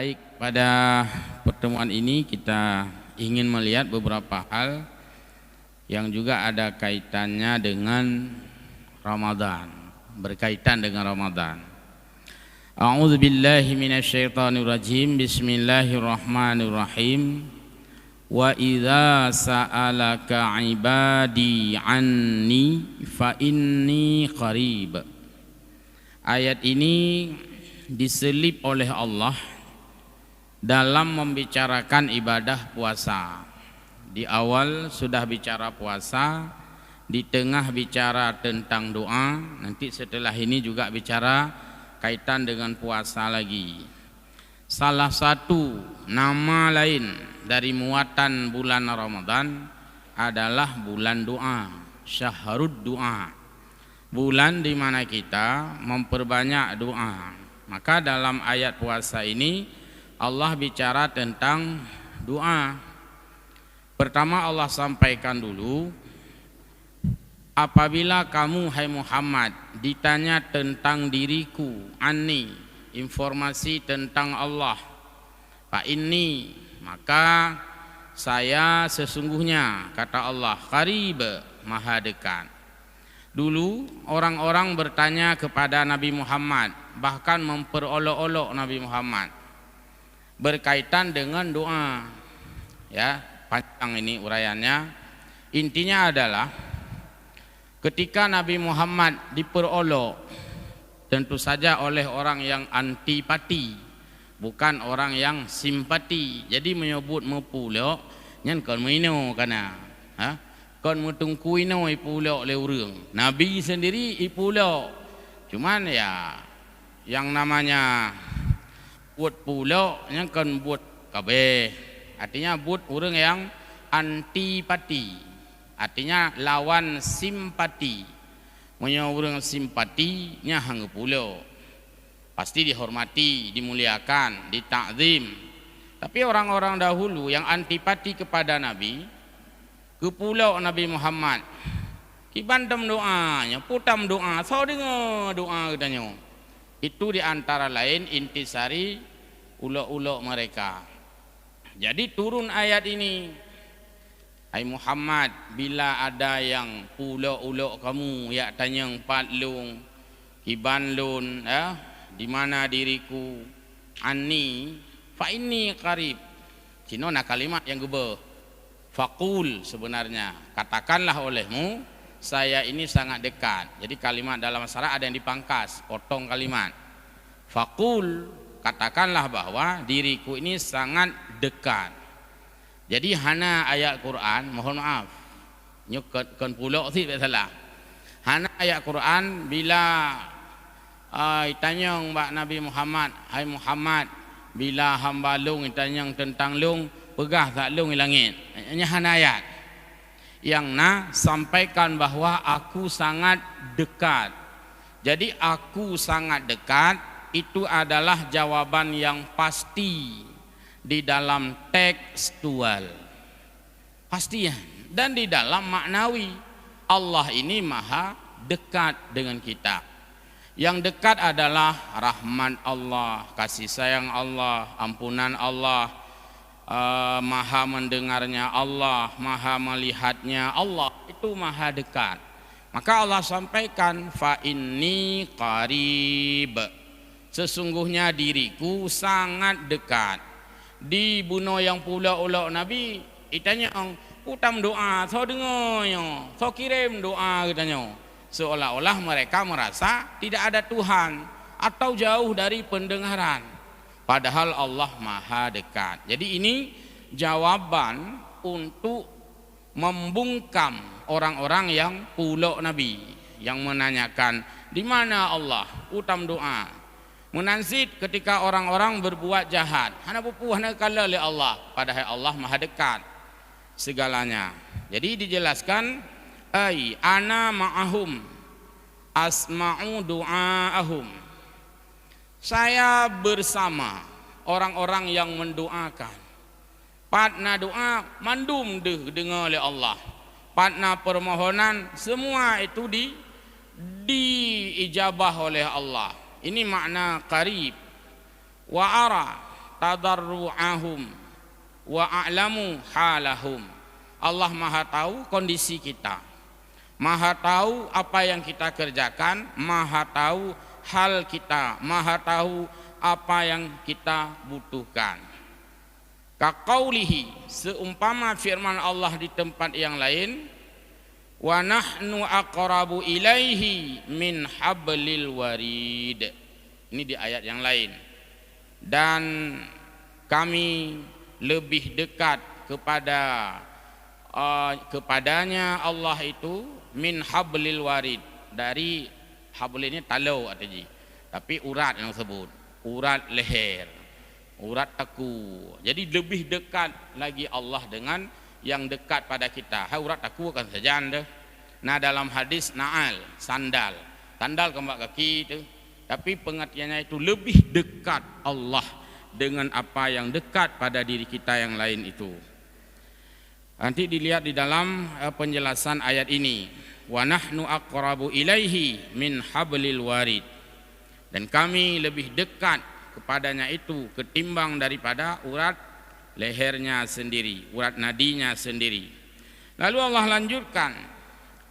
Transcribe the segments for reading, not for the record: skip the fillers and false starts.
Baik, pada pertemuan ini kita ingin melihat beberapa hal yang juga ada kaitannya dengan Ramadan, berkaitan dengan Ramadan. A'udzu billahi minasyaitonir rajim. Bismillahirrahmanirrahim. Wa idza sa'alaka 'ibadi 'anni fa inni qarib. Ayat ini diselip oleh Allah dalam membicarakan ibadah puasa. Di awal sudah bicara puasa, di tengah bicara tentang doa, nanti setelah ini juga bicara kaitan dengan puasa lagi. Salah satu nama lain dari muatan bulan Ramadan adalah bulan doa, syahrud doa, bulan di mana kita memperbanyak doa. Maka dalam ayat puasa ini Allah bicara tentang doa. Pertama Allah sampaikan dulu, apabila kamu hai Muhammad ditanya tentang diriku, anni, informasi tentang Allah, fa inni, maka saya sesungguhnya, kata Allah, qarib, maha dekat. Dulu orang-orang bertanya kepada Nabi Muhammad, bahkan memperolok-olok Nabi Muhammad berkaitan dengan doa. Ya, panjang ini uraiannya. Intinya adalah ketika Nabi Muhammad diperolok, tentu saja oleh orang yang antipati, bukan orang yang simpati. Jadi menyebut mepulok nyan kon mino kana, kon mutungku ino ipulok le urang. Nabi sendiri ipulok. Cuman ya yang namanya buat pulok yang kan buat kabeh, artinya buat orang yang antipati, artinya lawan simpati. Punya orang simpati nya hang pulok pasti dihormati, dimuliakan, ditakzim. Tapi orang-orang dahulu yang antipati kepada Nabi, ke pulau Nabi Muhammad, kibantam doanya, putam doa, so dengar doa katanya. Itu diantara lain intisari ulok-ulok mereka. Jadi turun ayat ini, hai Muhammad, bila ada yang ulok-ulok kamu, ya tanyang patlung, kibanlun, di mana diriku, anni, fa inni qarib. Cino nak kalimat yang gubah. Faqul sebenarnya, katakanlah olehmu, saya ini sangat dekat. Jadi kalimat dalam syarat ada yang dipangkas, potong kalimat. Faqul, katakanlah bahwa diriku ini sangat dekat. Jadi hana ayat Quran, mohon maaf, nyukon pulok sih salah. Hana ayat Quran bila tanyang Mbak Nabi Muhammad, hai Muhammad, bila hamba lung tanyang tentang lung, pegah tak lung di langit. Hanya hana ayat yang sampaikan bahwa aku sangat dekat. Jadi aku sangat dekat itu adalah jawaban yang pasti di dalam tekstual, pasti ya, dan di dalam maknawi. Allah ini maha dekat dengan kita. Yang dekat adalah rahmat Allah, kasih sayang Allah, ampunan Allah, maha mendengarnya Allah, maha melihatnya Allah, itu maha dekat. Maka Allah sampaikan, fa inni qarib, sesungguhnya diriku sangat dekat. Di buno yang pula-ulak Nabi, itanya utam doa, so dengarnya, so kirim doa katanya. Seolah-olah mereka merasa tidak ada Tuhan atau jauh dari pendengaran. Padahal Allah maha dekat. Jadi ini jawaban untuk membungkam orang-orang yang pulok Nabi, yang menanyakan di mana Allah, utam doa. Menansit ketika orang-orang berbuat jahat, hana pupuh hana kala oleh Allah, padahal Allah maha dekat segalanya. Jadi dijelaskan, ai ana ma'ahum asma'u du'aahum, saya bersama orang-orang yang mendoakan. Patna doa mandum dengar oleh Allah. Patna permohonan semua itu diijabah oleh Allah. Ini makna qarib. Wa ara, tadarru'ahum wa a'lamu halahum. Allah Maha tahu kondisi kita, Maha tahu apa yang kita kerjakan, Maha tahu hal kita, Maha tahu apa yang kita butuhkan. Kaqaulihi, seumpama firman Allah di tempat yang lain, wa nahnu aqrabu ilaihi min hablil warid. Ini di ayat yang lain. Dan kami lebih dekat kepadanya Allah itu min hablil warid, dari habl ini talau artinya, tapi urat yang sebut, urat leher, urat taku. Jadi lebih dekat lagi Allah dengan yang dekat pada kita. Urat taku kan saja anda. Nah dalam hadis na'al, sandal kembak kaki itu, tapi pengertiannya itu lebih dekat Allah dengan apa yang dekat pada diri kita yang lain itu. Nanti dilihat di dalam penjelasan ayat ini, wa nahnu aqrabu ilaihi min hablil warid, dan kami lebih dekat kepadanya itu ketimbang daripada urat lehernya sendiri, urat nadinya sendiri. Lalu Allah lanjutkan,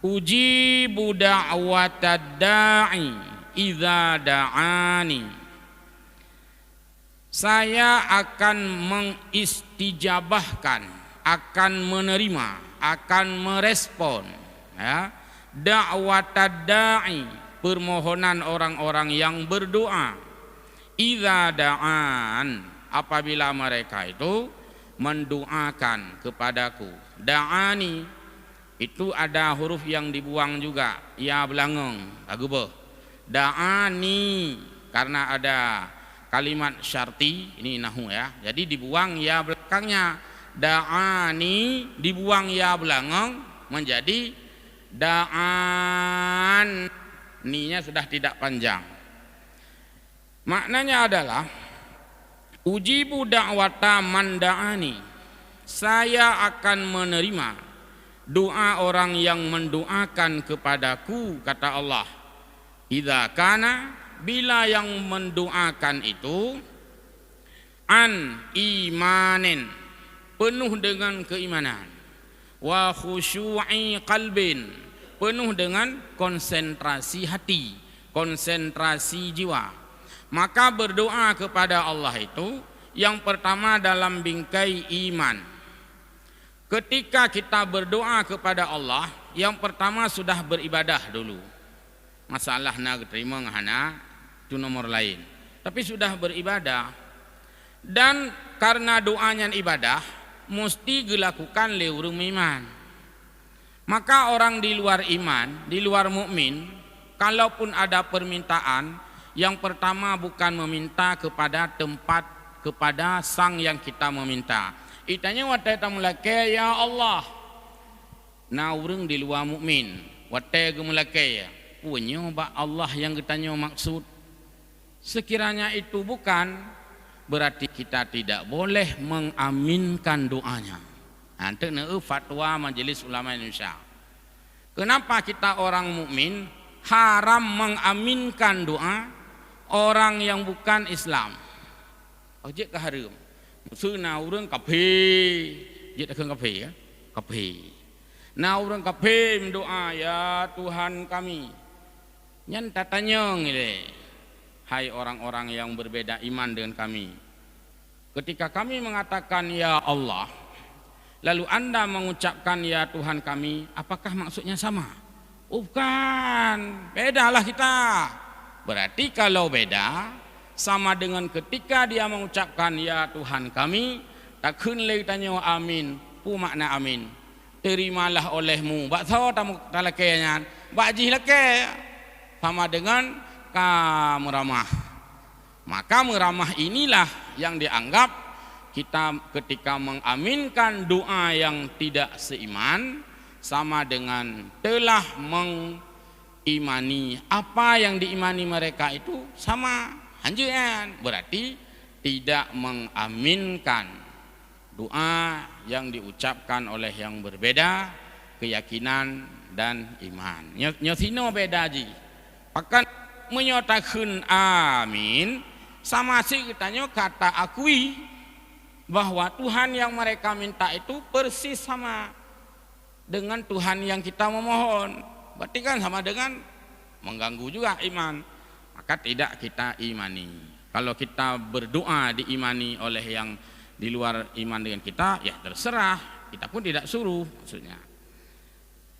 ujibu da'watad da'i idza da'ani, saya akan mengistijabahkan, akan menerima, akan merespon, ya, da'watad da'i, permohonan orang-orang yang berdoa, idza da'an, apabila mereka itu mendoakan kepadaku. Da'ani itu ada huruf yang dibuang juga, ya belangong, lagu boh. Da'ani karena ada kalimat syarti, ini nahu ya, jadi dibuang ya belakangnya. Da'ani dibuang ya belangong menjadi da'an, ninya sudah tidak panjang. Maknanya adalah ujibu da'wata man da'ani, saya akan menerima doa orang yang mendoakan kepadaku, kata Allah. Idza kana, bila yang mendoakan itu an imanin, penuh dengan keimanan, wa khusyu'i qalbin, penuh dengan konsentrasi hati, konsentrasi jiwa. Maka berdoa kepada Allah itu yang pertama dalam bingkai iman. Ketika kita berdoa kepada Allah, yang pertama sudah beribadah dulu. Masalah nak terima ngahana itu nomor lain, tapi sudah beribadah. Dan karena doanya ibadah, mesti dilakukan lewurung iman. Maka orang di luar iman, di luar mukmin, kalaupun ada permintaan, yang pertama bukan meminta kepada tempat, kepada sang yang kita meminta. Itanya watai tamulake ya Allah. Nah urang di luar mukmin, watai gemulake ya, punya ba Allah yang kitanya maksud. Sekiranya itu bukan, berarti kita tidak boleh mengaminkan doanya. Nanti fatwa Majelis Ulama Indonesia. Kenapa kita orang mukmin haram mengaminkan doa orang yang bukan Islam? Ojek ke haram. Maksudnya orang kafir, dia tak kafir ya, kafir. Nah orang kafir mendoa ya Tuhan kami. Nyan tatanya ngile. Hai orang-orang yang berbeda iman dengan kami. Ketika kami mengatakan ya Allah, lalu Anda mengucapkan ya Tuhan kami, apakah maksudnya sama? Oh, bukan, bedalah kita. Berarti kalau beda, sama dengan ketika dia mengucapkan ya Tuhan kami, takun lagi tanya amin, pu makna amin. Terimalah olehmu, bakso tamu talakenya, bakji lake, sama dengan kamu ramah. Maka meramah inilah yang dianggap kita ketika mengaminkan doa yang tidak seiman, sama dengan telah mengimani apa yang diimani mereka itu sama anjuran, berarti tidak mengaminkan doa yang diucapkan oleh yang berbeda keyakinan dan iman. Nyosino beda ji. Akan menyatakan amin sama sih katanya kata akui bahwa Tuhan yang mereka minta itu persis sama dengan Tuhan yang kita memohon. Berarti kan sama dengan mengganggu juga iman. Maka tidak kita imani. Kalau kita berdoa diimani oleh yang di luar iman dengan kita, ya terserah. Kita pun tidak suruh maksudnya.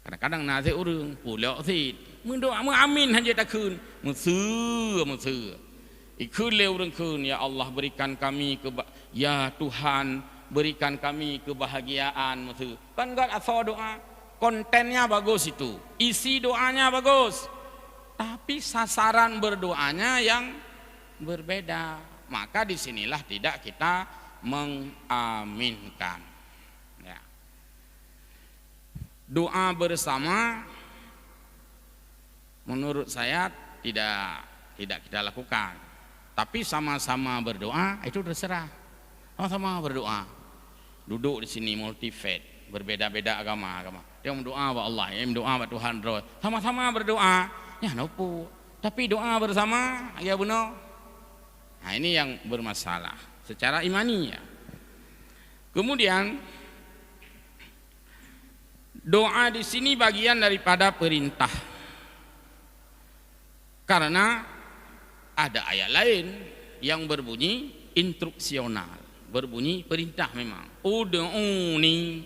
Kadang-kadang nasi urung pulak sih mendoa mengamin hanya tak kun mesur ikut lewurung kun, ya Allah berikan kami ya Tuhan berikan kami kebahagiaan mesur. Kan enggak asal doa, kontennya bagus itu, isi doanya bagus, tapi sasaran berdoanya yang berbeda. Maka disinilah tidak kita mengaminkan. Ya. Doa bersama menurut saya tidak kita lakukan. Tapi sama-sama berdoa itu terserah. Sama-sama berdoa. Duduk di sini multi faith, berbeda-beda agama. Dia berdoa kepada Allah, yang berdoa kepada Tuhan. Sama-sama berdoa. Ya nopo. Tapi doa bersama ya benar. Nah, ini yang bermasalah secara imani ya. Kemudian doa di sini bagian daripada perintah. Karena ada ayat lain yang berbunyi instruksional, berbunyi perintah memang. Ud'uni,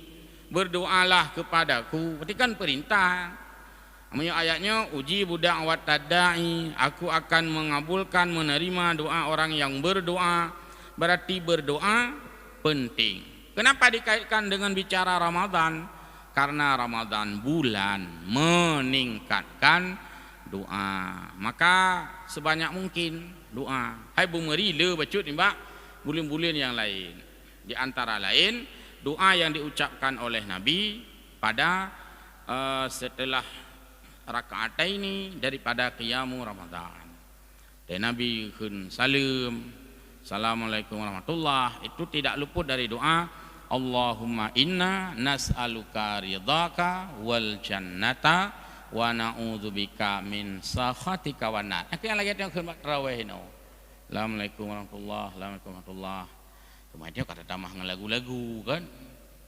berdoalah kepadaku. Berarti kan perintah. Ayatnya uji budak wat tadai, aku akan mengabulkan menerima doa orang yang berdoa. Berarti berdoa penting. Kenapa dikaitkan dengan bicara Ramadan? Karena Ramadan bulan meningkatkan doa. Maka sebanyak mungkin doa. Hai bumeri le bacut ni mbak bulan-bulan yang lain. Di antara lain doa yang diucapkan oleh Nabi pada setelah rakaat ini daripada qiyamu Ramadan. Dan Nabi kun salam, assalamualaikum warahmatullahi, itu tidak luput dari doa Allahumma inna nas'aluka ridhaka wal jannata wa na'udzubika min sakhatika wan nar. Itu yang lagi yang khidmat tarawih no. Assalamualaikum warahmatullahi wabarakatuh. Kemudian kata tamah ngelagu-lagu kan.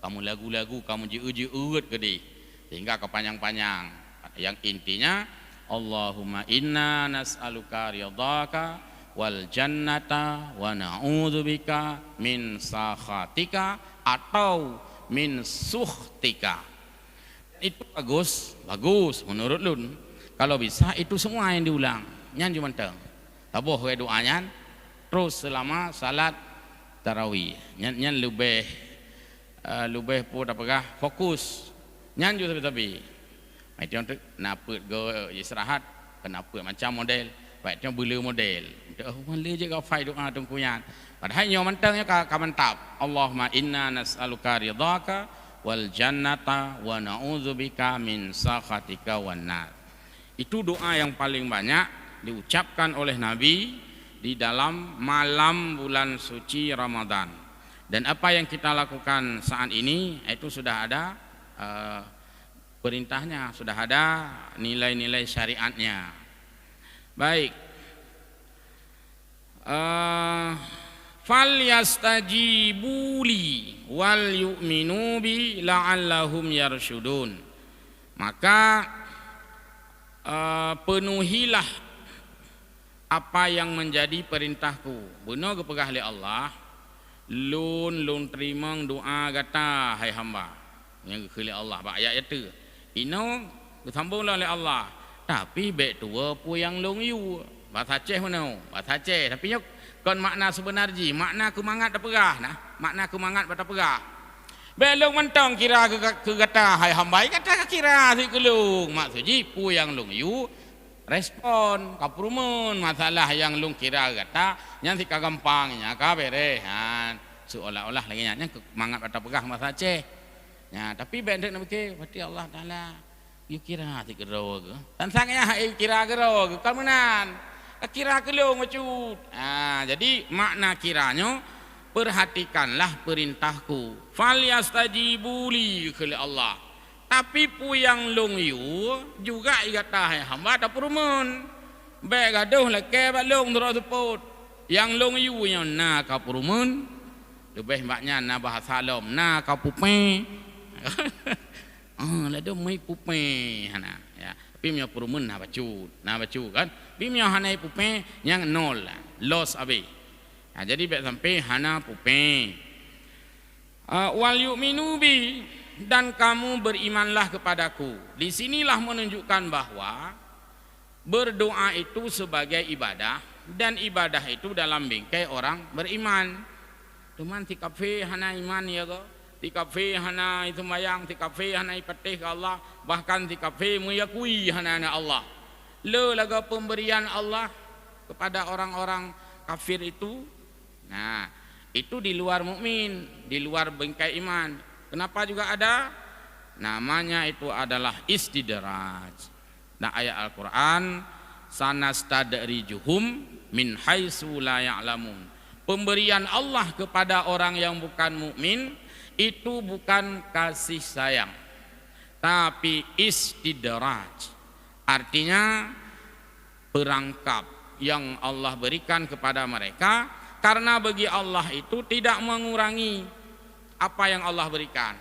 Kamu lagu-lagu kamu jeut-jeut gede sehingga kepanjang-panjang. Yang intinya Allahumma inna nas'aluka ridhaka wal jannata wa na'udzubika min sakhatika atau min sukhtika. Itu bagus menurut lun. Kalau bisa itu semua yang diulang. Nyan cuma teng. Tabuh ke doanya terus selama salat tarawih. Nyan lebih pun apa fokus. Nyan juga tapi. Macam tu naput go istirahat, kenapa macam model. Baiknya bela model. Oh mana je kau fai doa tungkuyan. Padahal nyo mantangnya ka mantap. Allahumma inna nas'aluka ridhaka wal jannata wa na'udzubika min sakhatika wan nar. Itu doa yang paling banyak diucapkan oleh Nabi di dalam malam bulan suci Ramadan. Dan apa yang kita lakukan saat ini itu sudah ada perintahnya, sudah ada nilai-nilai syariatnya. Baik. Falyastajibu li wal yu'minu bi la'allahum yarshudun. Maka penuhilah apa yang menjadi perintahku. Benar kepegah oleh Allah. Lun terima doa kata hai hamba. Yang kekali Allah ba ayat itu. Ino disambunglah oleh Allah. Tapi baik tua pu yang long yu. Bahasa Aceh mana? Bahasa Aceh. Tapi nyok kon makna sebenarnya, makna kumangat dak perah nah. Makna kumangat bata perah. Belong mentong kira ke kata hai hamba kata kira si kelung. Maksudnya pu yang long yu respon kapurumun masalah yang long kira kata yang si kagampangnya ka berehan seolah-olah lagi nya kumangat bata perah bahasa Aceh. Ya, tapi bendek nak fikir berarti Allah Taala you kira ti gero ke. Dan sangnya hai kira gero ke kamunan. Kira kelung macut. Jadi makna kiranya perhatikanlah perintahku. Falyastajibu li kali Allah. Tapi pu yang long yu juga igata hai hamba tak perumun. Baik gaduh leke ba long terus seput. Yang long yu yang na kapurumun lebih banyak na bahasa alam na kapupe. Lah do mai pupe hana ya. Pi mio purumun na bacu kan. Pi mio hanai pupe yang nol loss abe. Ya, jadi baik sampai hana pupe. Wal yu'minu bi, dan kamu berimanlah kepadaku. Di sinilah menunjukkan bahwa berdoa itu sebagai ibadah, dan ibadah itu dalam bingkai orang beriman. Cuman di kafe hana iman ya go, di kafe hana itu mayang, di kafe hana ipatih ke Allah, bahkan di kafe meyakui hana Allah. Le laga pemberian Allah kepada orang-orang kafir itu. Nah, itu di luar mukmin, di luar bingkai iman. Kenapa juga ada? Namanya itu adalah istidraj. Nah, ayat Al-Qur'an sanastadrijuhum min haitsu la ya'lamun. Pemberian Allah kepada orang yang bukan mukmin itu bukan kasih sayang, tapi istidraj. Artinya perangkap yang Allah berikan kepada mereka, karena bagi Allah itu tidak mengurangi apa yang Allah berikan.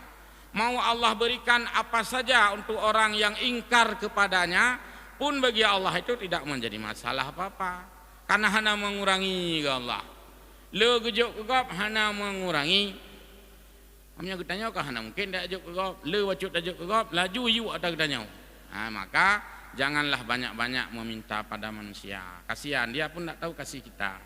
Mau Allah berikan apa saja untuk orang yang ingkar kepadanya, pun bagi Allah itu tidak menjadi masalah apa-apa, karena hanya mengurangi ke Allah. Le gejuk kegap hanya mengurangi. Amnya ketanya kah hanya mungkin dak juk kegap, le wacut dak juk kegap, laju yu ada ketanya. Maka janganlah banyak-banyak meminta pada manusia. Kasihan dia pun tak tahu kasih kita.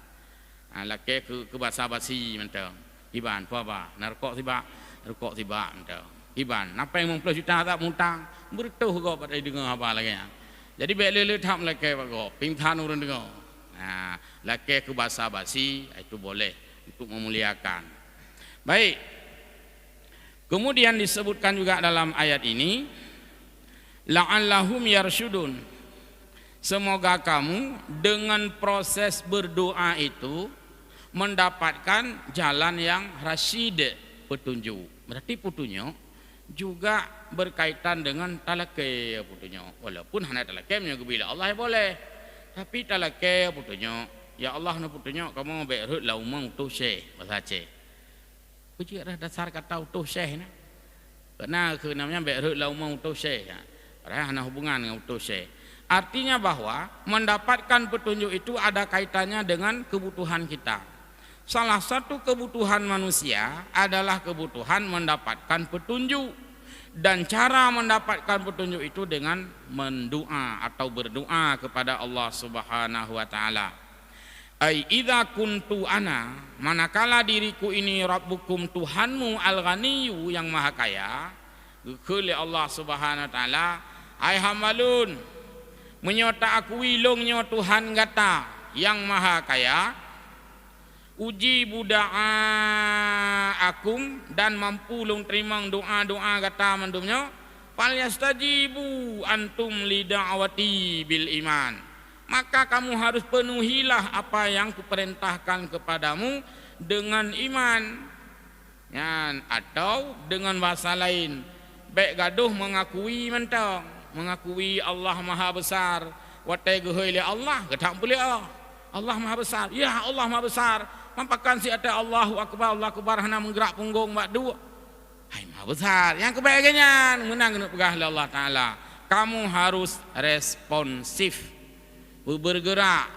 Laki ke basa-basi mentang. Iban apa? Narkok tiba mentang. Iban, apa yang 50 juta tak mutang? Bertuh kau pada dengar apa lagi. Jadi baik lele tak laki kau, pingtan urun dengar. Laki ke basa-basi itu boleh untuk memuliakan. Baik. Kemudian disebutkan juga dalam ayat ini, la'allahum yarsyudun. Semoga kamu dengan proses berdoa itu mendapatkan jalan yang rasyid, petunjuk. Berarti petunjuk juga berkaitan dengan talaqqi petunjuk. Walaupun hanya talaqqi bila Allah boleh, tapi talaqqi petunjuk. Ya Allah na petunjuk kamu berhut laumang tu syekh bahasa Aceh. Puji dah dasar kata tu syekh ni. Karena ke namanya berhut laumang tu syekh. Padahal hanya hubungan dengan tu syekh. Artinya bahwa mendapatkan petunjuk itu ada kaitannya dengan kebutuhan kita. Salah satu kebutuhan manusia adalah kebutuhan mendapatkan petunjuk, dan cara mendapatkan petunjuk itu dengan mendoa atau berdoa kepada Allah Subhanahu wa taala. Ai idza kuntu ana, manakala diriku ini rabbukum Tuhanmu al-ghaniyyu yang maha kaya, keuli Allah Subhanahu wa taala, ai hamalun menyota akui longnya Tuhan gata yang maha kaya, uji buda'a akum, dan mampu long terima doa-doa kata mendumnya, fal yastajibu antum lida'awati bil iman, maka kamu harus penuhilah apa yang kuperintahkan kepadamu dengan iman. Ya, atau dengan bahasa lain, baik gaduh mengakui mentang, mengakui Allah maha besar, watai gehoi Allah, ketak boleh Allah maha besar. Ya Allah maha besar. Mampakan si ada Allahu Akbar, Allah Akbar hana menggerak punggung mak dua. Hai maha besar. Yang kebaiknya menang kena pegah Allah Taala. Kamu harus responsif, bergerak.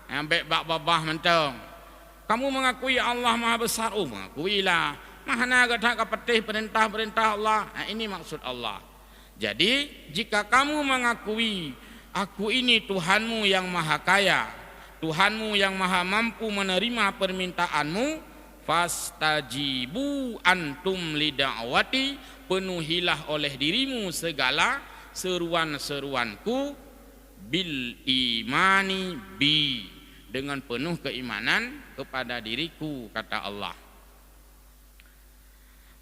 Yang baik babah mentang. Kamu mengakui Allah maha besar. Oh mengakuilah. Mahana gadak kapetih perintah-perintah Allah. Ini maksud Allah. Jadi jika kamu mengakui aku ini Tuhanmu yang maha kaya, Tuhanmu yang maha mampu menerima permintaanmu, fastajibu antum lida'wati, penuhilah oleh dirimu segala seruan-seruanku, bil imani bi, dengan penuh keimanan kepada diriku, kata Allah.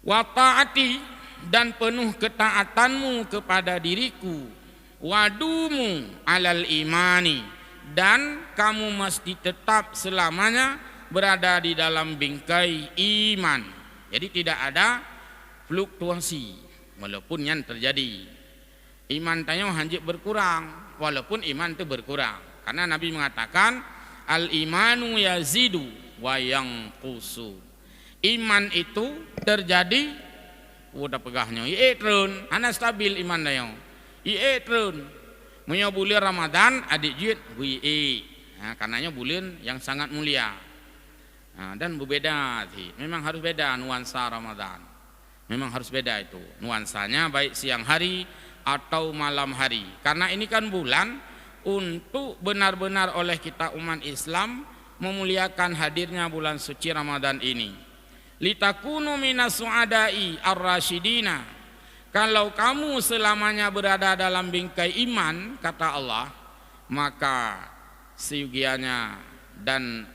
Wa ta'ati, dan penuh ketaatanmu kepada diriku, wadumu alal imani, dan kamu mesti tetap selamanya berada di dalam bingkai iman. Jadi tidak ada fluktuasi walaupun yang terjadi. Iman tanya hanjit berkurang walaupun iman itu berkurang. Karena Nabi mengatakan al-imanu yazidu wa yanqusu. Iman itu terjadi udah pegahnya terun ana stabil iman dayo terun munyo bulan Ramadan adik jid nah, karenanya bulan yang sangat mulia. Nah, dan berbeda sih, memang harus beda nuansa Ramadan, memang harus beda itu nuansanya, baik siang hari atau malam hari, karena ini kan bulan untuk benar-benar oleh kita umat Islam memuliakan hadirnya bulan suci Ramadan ini. Litakunu minas su'adai ar-rasyidina, kalau kamu selamanya berada dalam bingkai iman, kata Allah, maka seyugianya dan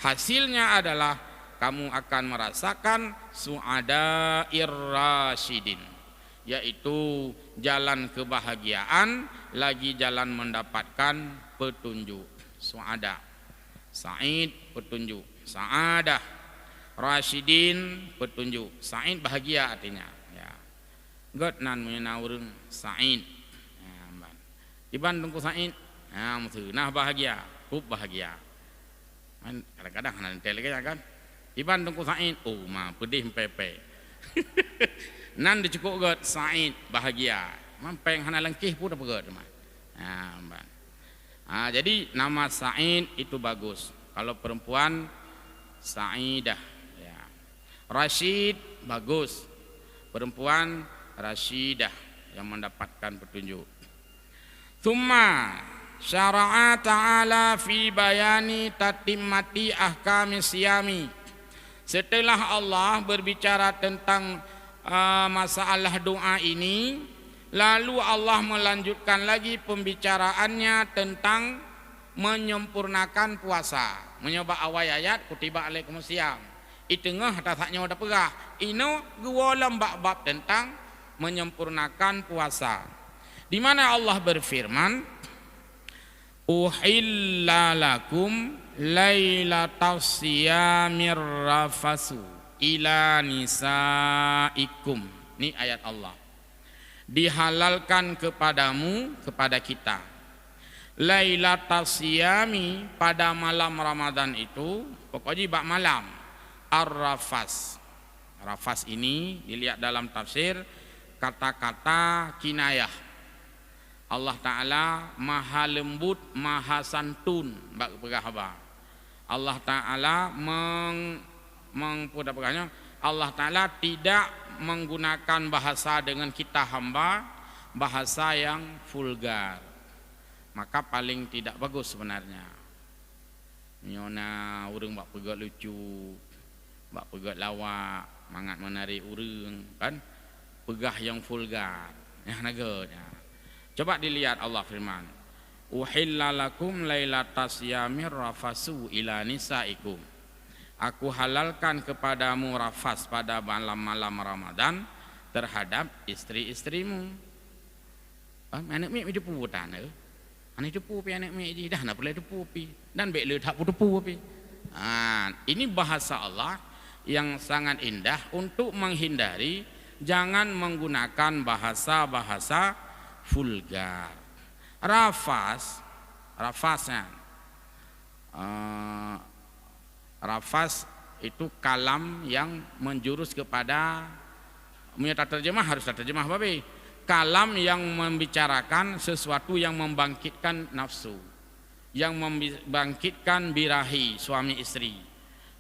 hasilnya adalah kamu akan merasakan su'adair rasyidin, yaitu jalan kebahagiaan lagi jalan mendapatkan petunjuk. Su'ada, sa'id petunjuk, sa'adah rasyidin petunjuk, sa'id bahagia artinya ya. God nan meuna urang sa'id ya, iban tungku sa'id nah maksud nah bahagia, hub bahagia kan kadang-kadang nanti lagi kan iban tungku sa'id oh mah pedih pepe nan dicukup god sa'id bahagia mampeng hana lengkih pun apa god mah jadi nama Sa'id itu bagus. Kalau perempuan Sa'idah ya. Rasyid bagus, perempuan Rasyidah yang mendapatkan petunjuk. Tsumma syara'a ta'ala fi bayani tatimmati ahkami siyami. Setelah Allah berbicara tentang masalah doa ini, lalu Allah melanjutkan lagi pembicaraannya tentang menyempurnakan puasa. Menyoba awal ayat kutiba alaikumusiyam. Itengah tasaknya udah pegah. Ino gualam bab-bab tentang menyempurnakan puasa. Di mana Allah berfirman, "Uhilla lakum lailatas siyamir rafasu ila nisaikum." Ini ayat Allah. Dihalalkan kepadamu, kepada kita, lailatas siyami, pada malam Ramadan itu, pokoknya bak malam, ar-rafas. Rafas ini dilihat dalam tafsir kata-kata kinayah. Allah Ta'ala maha lembut, maha santun bak pegahaba. Allah Ta'ala Allah Ta'ala tidak menggunakan bahasa dengan kita hamba, bahasa yang vulgar. Maka paling tidak bagus sebenarnya. Nyona urang bak pegat lucu, bak pegat lawak, mangat menarik urang kan, pegah yang vulgar. Ya naga. Coba dilihat Allah firman, "Uhilla lakum lailatas siyamir rafasu ila nisaikum." Aku halalkan kepadamu rafas pada malam-malam Ramadan terhadap istri-istrimu. Anak mi depu tan e. Anak depu pi anak mi dah nak boleh depu pi dan bek le tak depu pi. Ini bahasa Allah yang sangat indah untuk menghindari jangan menggunakan bahasa-bahasa vulgar. Rafas itu kalam yang menjurus kepada terjemah harus terjemah babe. Kalam yang membicarakan sesuatu yang membangkitkan nafsu, yang membangkitkan birahi suami istri.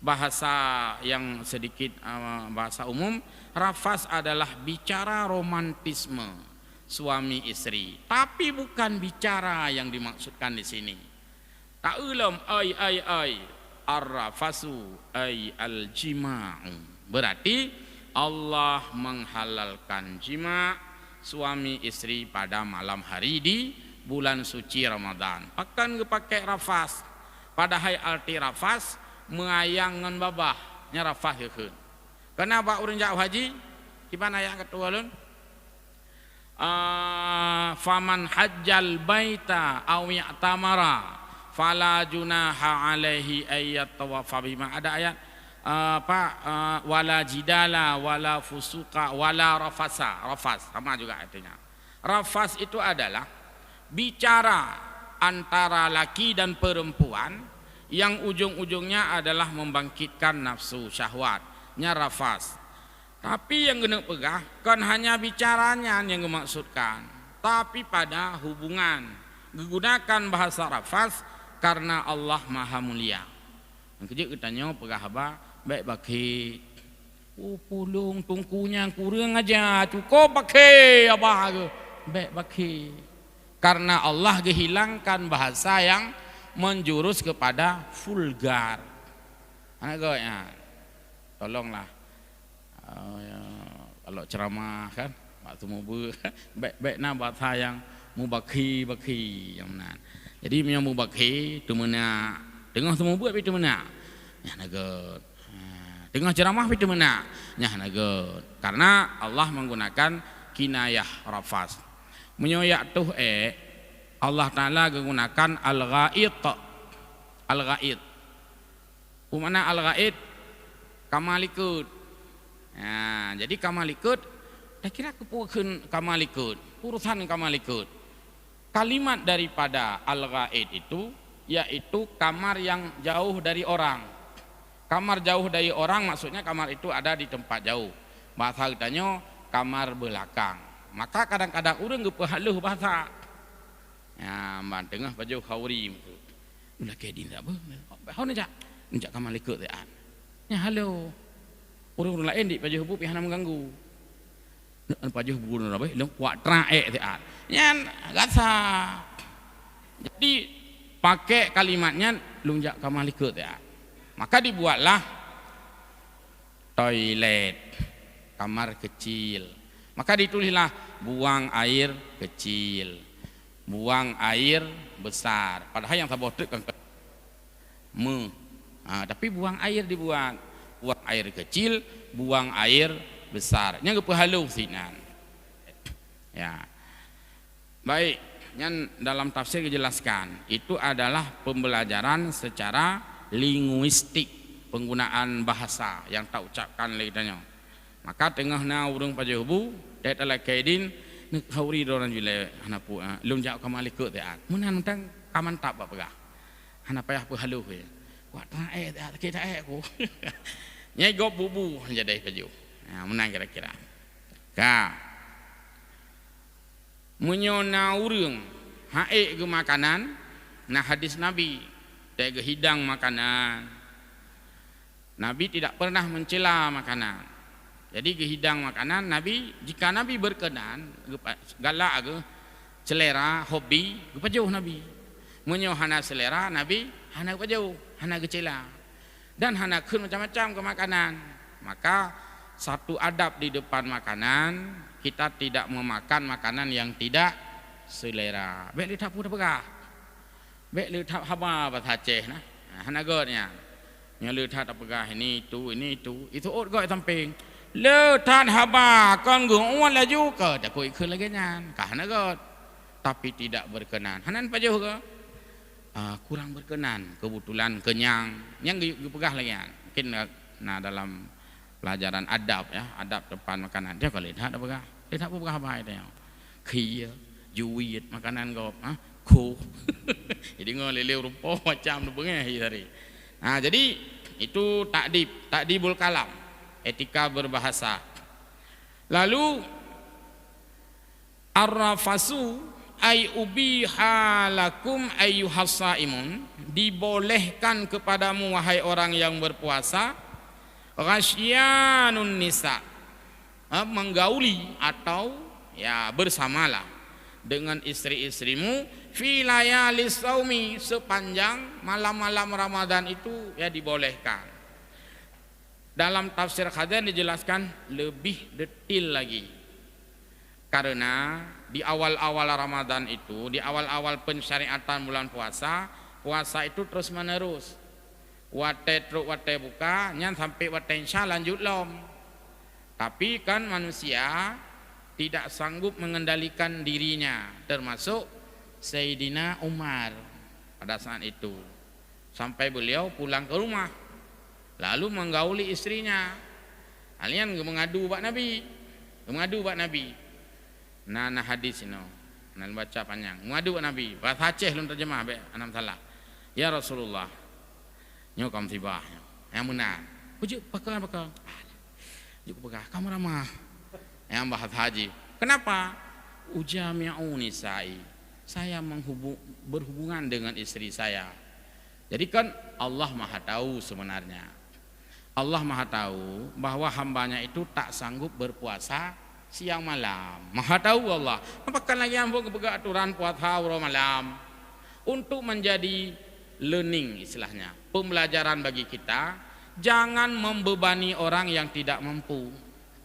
Bahasa yang sedikit bahasa umum, rafas adalah bicara romantisme suami istri, tapi bukan bicara yang dimaksudkan di sini. Tak ulam ai ar-rafasu ay al-jima'u. Berarti Allah menghalalkan jima' suami istri pada malam hari di bulan suci Ramadan. Pakan pakai rafas. Padahal arti rafas mengayangan babah nya rafas keun. Kenapa urang jauh haji? Gimana ayat kedua lun? Faman hajjal baita aw ya'tamara fala junaha alaihi ayat tawafa bima. Ada ayat wala jidala wala fusuka wala rafasa. Rafas sama juga artinya. Rafas itu adalah bicara antara laki dan perempuan yang ujung-ujungnya adalah membangkitkan nafsu syahwatnya rafas. Tapi yang kena pegah kan hanya bicaranya yang dimaksudkan, tapi pada hubungan menggunakan bahasa rafas karena Allah Maha Mulia. Yang kejap katanya pegah apa? Baik bakit. Oh pulung tungkunya kurang aja, cukup pakai apa ke? Baik bakit. Karena Allah menghilangkan bahasa yang menjurus kepada vulgar. Anak gue ya, tolonglah. Ya, kalau ceramah kan, waktu mau baik-baik nah bahasa yang mubaki yang benar. Jadi yang mubaki itu mana? Tengah semua buat itu mana? Ya nagot. Tengah ceramah itu mana? Ya nagot. Karena Allah menggunakan kinayah rafas. Menyoyak tuh Allah Ta'ala menggunakan al-ghaid. Al-ghaid. Mana al-ghaid? Kamalikut. Ya, jadi kamalikut, saya kira kepuasan kamalikut, urusan kamalikut. Kalimat daripada al-ghaid itu, yaitu kamar yang jauh dari orang. Kamar jauh dari orang maksudnya kamar itu ada di tempat jauh. Bahasa katanya kamar belakang. Maka kadang-kadang orang gepahaluh bahasa. Ya, mbak tengah baju khawri itu. Ulah kedin tak apa? How nak jak kamar likut tak? Ya halo. Orang lain di baju hubu pihak mengganggu. Baju hubu nak apa? Long kuat traek tak? Yan gasa. Jadi pakai kalimatnya lunjak kamar likut tak? Maka dibuatlah toilet, kamar kecil. Maka ditulislah buang air kecil, buang air besar. Padahal yang sabotek kan tapi buang air dibuat, buang air kecil, buang air besar. Yang kepahalu sinan. Ya, baik. Yang dalam tafsir dijelaskan itu adalah pembelajaran secara linguistik, penggunaan bahasa yang tak ucapkan lainnya. Maka tengah na urang pajahubu dat ala kaidin nak hauri doran jule hanapu lum jak kamalikut tak munan tang kaman tak apa hana payah pahalu ke kuat tae tak kita aku nyai gop bubu jadi paju menang kira-kira ka menyona urang hae ke makanan nah hadis nabi tege hidang makanan nabi tidak pernah mencela makanan. Jadi kehidang makanan Nabi, jika Nabi berkenan galak ke selera hobi kepajauh Nabi menyo hana selera Nabi hana kepajauh hana kecela dan hana kun macam-macam ke makanan. Maka satu adab di depan makanan, kita tidak memakan makanan yang tidak selera. Baik lihat pun apa? Baik lihat haba bahasa Aceh nah hana godnya nya lihat apa ini itu ot goi samping letan haba kon gung la juga tak koi ikut lagi nyan kahana god tapi tidak berkenan hanan pajauh ke kurang berkenan kebetulan kenyang yang pegah lagi mungkin nah dalam pelajaran adab ya adab depan makanan dia kalau lihat apa apa itu ya khia juwit makanan gop ku jadi ngolelew rupa macam tu bengeh tadi. Nah jadi itu takdibul kalam, etika berbahasa. Lalu arrafasu ay ubiha lakum ayyuhas saimun, dibolehkan kepadamu wahai orang yang berpuasa ghasyanun nisa, menggauli atau ya bersamalah dengan istri-istrimu fi layalis saumi, sepanjang malam-malam Ramadan itu ya dibolehkan. Dalam tafsir Khazan dijelaskan lebih detail lagi. Karena di awal-awal Ramadan itu, di awal-awal pensyariatan bulan puasa, puasa itu terus menerus. Wate truk wate buka, nyan sampai wate insya lanjut lom. Tapi kan manusia tidak sanggup mengendalikan dirinya, termasuk Sayyidina Umar pada saat itu. Sampai beliau pulang ke rumah, lalu menggauli istrinya. Kalian mengadu bak Nabi, mengadu bak Nabi. Nah hadis ini, Nan baca panjang. Ngadu Nabi, bahasa Aceh lun terjemah be anam salah. Ya Rasulullah. Nyo kam tibah. Yang benar. Ujuk pakal. Ujuk pakal. Kamu ramah. Yang bahasa haji. Kenapa? Ujami'u nisa'i. Saya berhubungan dengan istri saya. Jadi kan Allah Maha tahu sebenarnya. Allah Maha tahu bahwa hambanya itu tak sanggup berpuasa siang malam. Maha tahu Allah. Apakah lagi yang berpegang aturan puasa malam untuk menjadi learning istilahnya, pembelajaran bagi kita. Jangan membebani orang yang tidak mampu.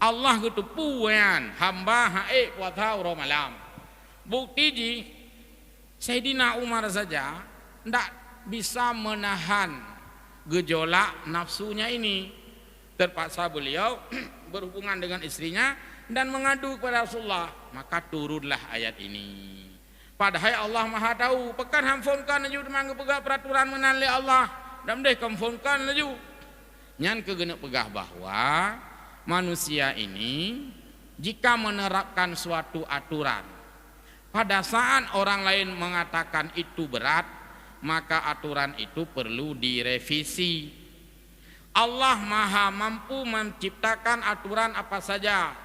Allah gitu puan hamba hae puasa malam. Bukti ji Sayyidina Umar saja tidak bisa menahan gejolak nafsunya ini. Terpaksa beliau berhubungan dengan istrinya dan mengadu kepada Rasulullah, maka turunlah ayat ini. Padahal Allah Maha tahu, pekan hamfonkan aju demang pegah peraturan menanli Allah dan deh kamfonkan aju. Nyan kegenep pegah bahwa manusia ini jika menerapkan suatu aturan, pada saat orang lain mengatakan itu berat, maka aturan itu perlu direvisi. Allah Maha mampu menciptakan aturan apa saja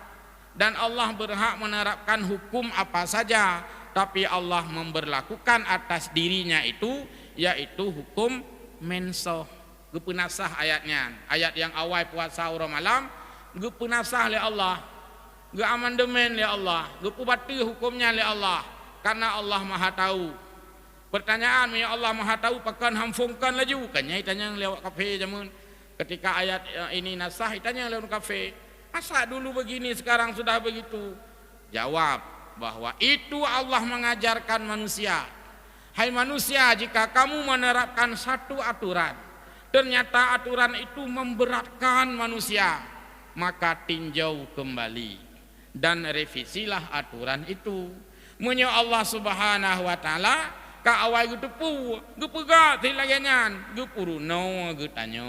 dan Allah berhak menerapkan hukum apa saja, tapi Allah memberlakukan atas dirinya itu yaitu hukum mensoh. Gepenasah ayatnya, ayat yang awal puasa malam gepenasah oleh Allah, geamandemen oleh Allah, gepubati hukumnya oleh Allah, karena Allah Maha tahu. Pertanyaan ya Allah Maha tahu pakan hamfungkan laju kan nyai tanya lewat kafe jamun ketika ayat ini nasah tanya lewat kafe. Masa dulu begini sekarang sudah begitu? Jawab bahwa itu Allah mengajarkan manusia. Hai manusia, jika kamu menerapkan satu aturan, ternyata aturan itu memberatkan manusia, maka tinjau kembali dan revisilah aturan itu. Menyo Allah Subhanahu wa taala ka awal gitu pu gepega tilayangan gepuruno getanyo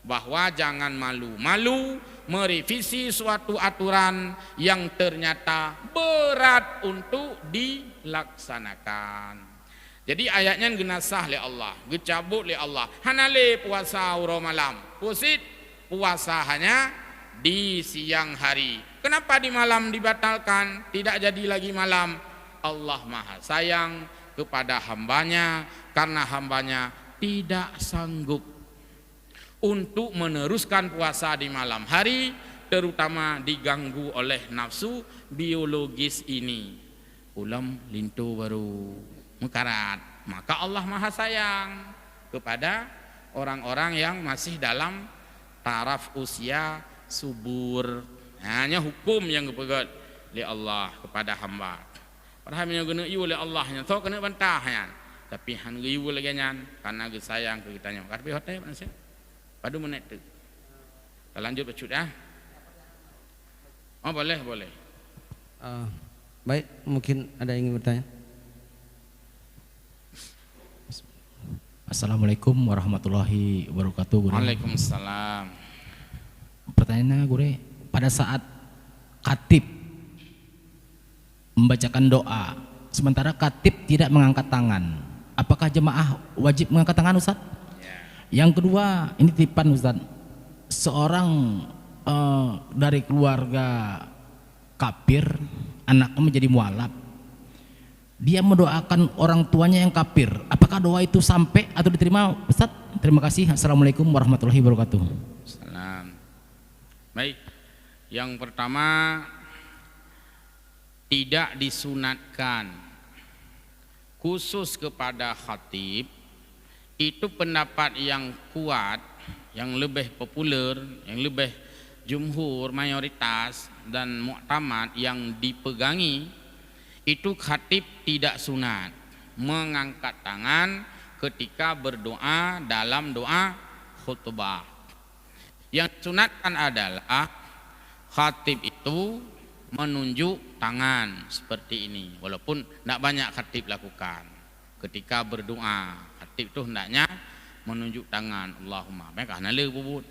bahwa jangan malu-malu merevisi suatu aturan yang ternyata berat untuk dilaksanakan. Jadi ayatnya genasah oleh Allah, gecabut oleh Allah. Hanale puasa malam, pusit puasa hanya di siang hari. Kenapa di malam dibatalkan? Tidak jadi lagi malam. Allah Maha sayang kepada hambanya karena hambanya tidak sanggup untuk meneruskan puasa di malam hari, terutama diganggu oleh nafsu biologis ini. Ulam lintu baru mekarat, maka Allah Maha sayang kepada orang-orang yang masih dalam taraf usia subur. Hanya hukum yang kepegat oleh Allah kepada hamba. Padahal yang kena iu oleh Allah nya, so kena bantah nya. Tapi han iu lagi nya karena ge sayang ke kita nya. Tapi hotel mana sih? Padu menit tu. Kita lanjut bercut ya. Oh boleh. Baik, mungkin ada yang ingin bertanya. Assalamualaikum warahmatullahi wabarakatuh. Gure. Waalaikumsalam. Pertanyaannya Gure, pada saat khatib membacakan doa, sementara khatib tidak mengangkat tangan, apakah jemaah wajib mengangkat tangan Ustaz? Yang kedua, ini titipan Ustaz, seorang dari keluarga kafir, anaknya menjadi mualaf, dia mendoakan orang tuanya yang kafir, apakah doa itu sampai atau diterima Ustaz? Terima kasih. Assalamualaikum warahmatullahi wabarakatuh. Salam. Baik, yang pertama tidak disunatkan khusus kepada khatib. Itu pendapat yang kuat, yang lebih populer, yang lebih jumhur, mayoritas dan muktamad yang dipegangi. Itu khatib tidak sunat mengangkat tangan ketika berdoa dalam doa khutbah. Yang sunatkan adalah khatib itu menunjuk tangan seperti ini, walaupun tidak banyak khatib lakukan ketika berdoa. Khatib itu hendaknya menunjuk tangan Allahumma, mereka nala bubut.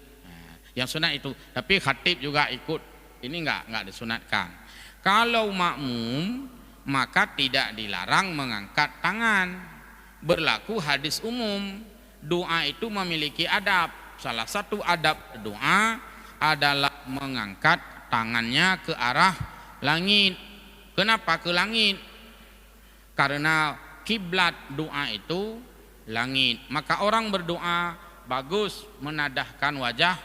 Yang sunat itu, tapi khatib juga ikut. Ini enggak disunatkan. Kalau makmum maka tidak dilarang mengangkat tangan. Berlaku hadis umum, doa itu memiliki adab. Salah satu adab doa adalah mengangkat tangannya ke arah langit. Kenapa ke langit? Karena kiblat doa itu langit. Maka orang berdoa bagus menadahkan wajah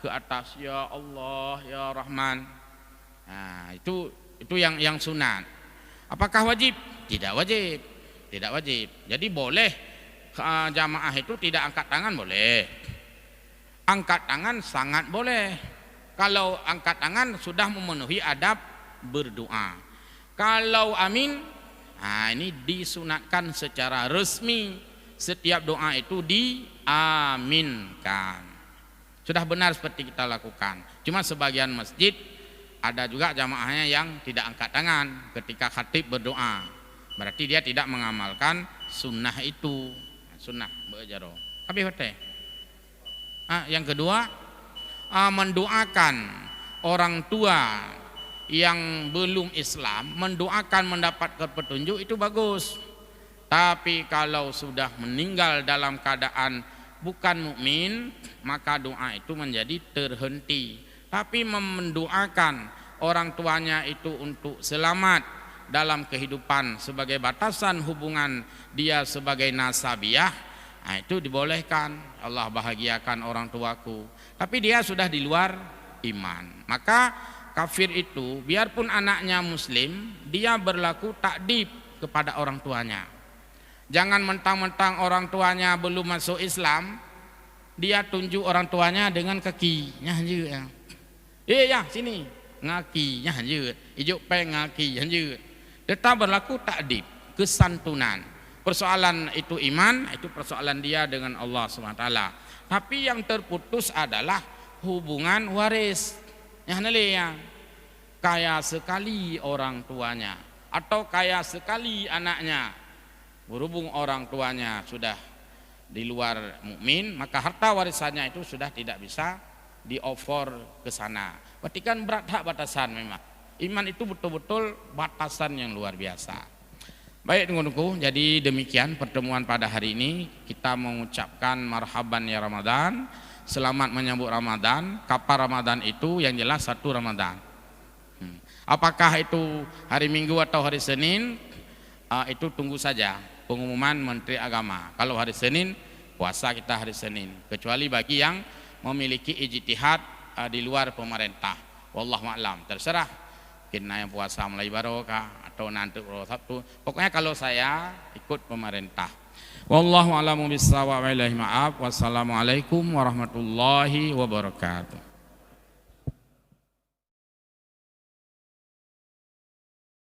ke atas, ya Allah, ya Rahman. Nah, itu yang sunat. Apakah wajib? Tidak wajib. Tidak wajib. Jadi boleh jamaah itu tidak angkat tangan, boleh. Angkat tangan sangat boleh. Kalau angkat tangan sudah memenuhi adab berdoa. Kalau amin, nah ini disunatkan secara resmi. Setiap doa itu diaminkan. Sudah benar seperti kita lakukan. Cuma sebagian masjid ada juga jamaahnya yang tidak angkat tangan ketika khatib berdoa. Berarti dia tidak mengamalkan sunnah itu. Sunnah berjaro. Tapi hote. Yang kedua, mendoakan orang tua yang belum Islam, mendoakan mendapatkan petunjuk itu bagus. Tapi kalau sudah meninggal dalam keadaan bukan mukmin, maka doa itu menjadi terhenti. Tapi mendoakan orang tuanya itu untuk selamat dalam kehidupan sebagai batasan hubungan dia sebagai nasabiah, nah itu dibolehkan. Allah bahagiakan orang tuaku. Tapi dia sudah di luar iman. Maka kafir itu biarpun anaknya muslim, dia berlaku takdib kepada orang tuanya. Jangan mentang-mentang orang tuanya belum masuk Islam, dia tunjuk orang tuanya dengan kakinya aja. Ya sini ngakinya aja, ijuk peng ngaki aja. Tetap berlaku takdib, kesantunan. Persoalan itu iman, itu persoalan dia dengan Allah SWT. Tapi yang terputus adalah hubungan waris. Yang kaya sekali orang tuanya atau kaya sekali anaknya, berhubung orang tuanya sudah di luar mukmin, maka harta warisannya itu sudah tidak bisa di-offer ke sana. Berarti kan berat hak batasan memang. Iman itu betul-betul batasan yang luar biasa. Baik teman-temanku, jadi demikian pertemuan pada hari ini. Kita mengucapkan marhaban ya Ramadan, selamat menyambut Ramadan. Kapan Ramadan itu? Yang jelas 1 Ramadan. Apakah itu hari Minggu atau hari Senin? Itu tunggu saja pengumuman Menteri Agama. Kalau hari Senin, puasa kita hari Senin. Kecuali bagi yang memiliki ijtihad di luar pemerintah. Wallahu a'lam, terserah. Kena yang puasa mulai barokah atau nanti Sabtu. Pokoknya kalau saya ikut pemerintah. Wallahu a'lamu bissawab. Wassalamualaikum warahmatullahi wabarakatuh.